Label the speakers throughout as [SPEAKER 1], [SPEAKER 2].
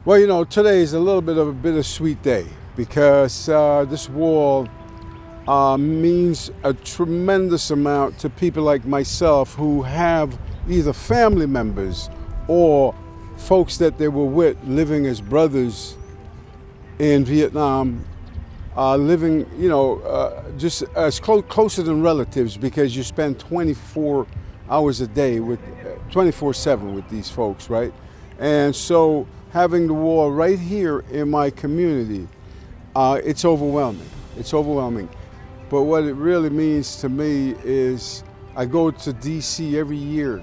[SPEAKER 1] Well, you know, today is a little bit of a bittersweet day because this wall means a tremendous amount to people like myself who have either family members or folks that they were with living as brothers in Vietnam, living, just as closer than relatives because you spend 24 hours a day with 24/7 with these folks, right? And so having the war right here in my community, it's overwhelming. It's overwhelming. But what it really means to me is I go to DC every year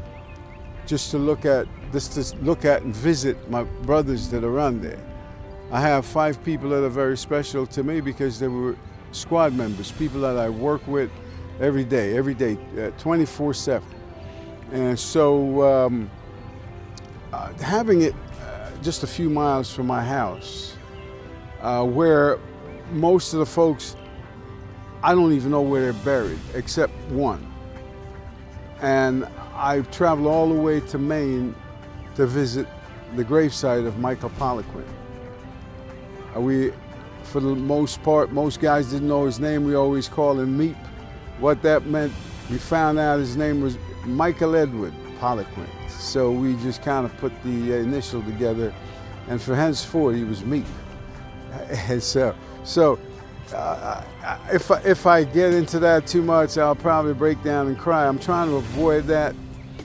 [SPEAKER 1] just to look at and visit my brothers that are around there. I have 5 people that are very special to me because they were squad members, people that I work with every day, 24/7. And so having it just a few miles from my house, where most of the folks, I don't even know where they're buried, except one. And I traveled all the way to Maine to visit the gravesite of Michael Poliquin. For the most part, most guys didn't know his name. We always called him Meep. What that meant, we found out his name was Michael Edward Poliquin. So we just kind of put the initial together, and for henceforth he was Meep. And so if I get into that too much, I'll probably break down and cry. I'm trying to avoid that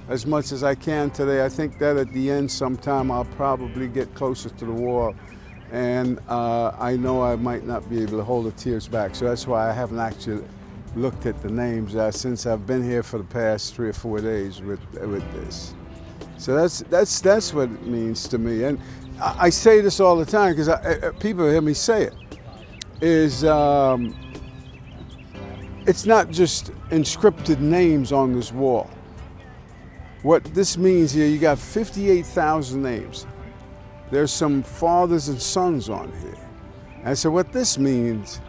[SPEAKER 1] as much as I can today. I think that at the end sometime I'll probably get closer to the wall, and I know I might not be able to hold the tears back. So that's why I haven't actually looked at the names since I've been here for the past 3 or 4 days with this. So that's what it means to me. And I say this all the time because people hear me say it. It's not just inscripted names on this wall. What this means here, you got 58,000 names. There's some fathers and sons on here. And so what this means,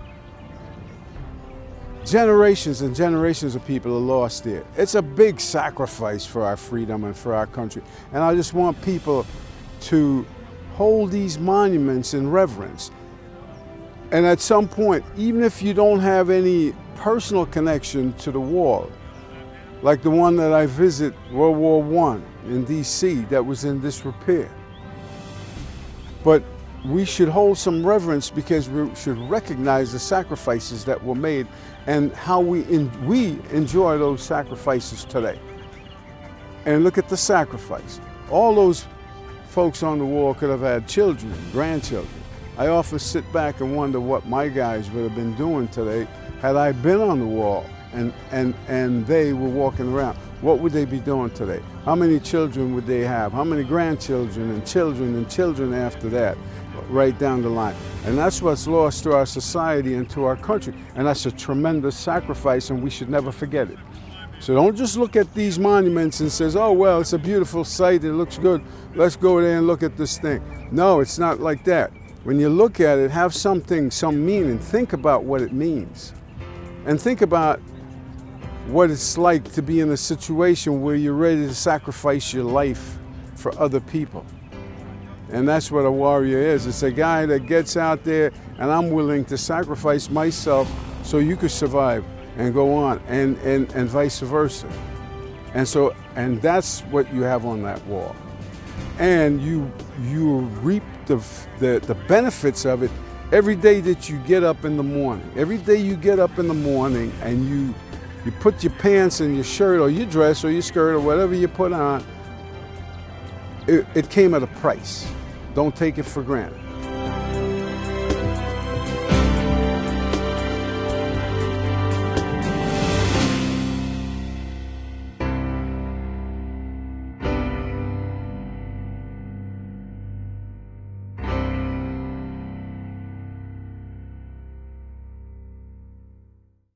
[SPEAKER 1] generations and generations of people are lost there. It's a big sacrifice for our freedom and for our country. And I just want people to hold these monuments in reverence. And at some point, even if you don't have any personal connection to the wall, like the one that I visit, World War I in DC, that was in disrepair. But we should hold some reverence because we should recognize the sacrifices that were made and how we enjoy those sacrifices today. And look at the sacrifice. All those folks on the wall could have had children, grandchildren. I often sit back and wonder what my guys would have been doing today had I been on the wall and they were walking around. What would they be doing today? How many children would they have? How many grandchildren and children after that, right down the line? And that's what's lost to our society and to our country. And that's a tremendous sacrifice, and we should never forget it. So don't just look at these monuments and says, oh, well, it's a beautiful site, it looks good, let's go there and look at this thing. No, it's not like that. When you look at it, have some meaning. Think about what it means. And think about what it's like to be in a situation where you're ready to sacrifice your life for other people. And that's what a warrior is. It's a guy that gets out there and I'm willing to sacrifice myself so you could survive and go on, and vice versa. And that's what you have on that wall. And you reap the benefits of it every day that you get up in the morning. Every day you get up in the morning and you put your pants and your shirt or your dress or your skirt or whatever you put on, it came at a price. Don't take it for granted.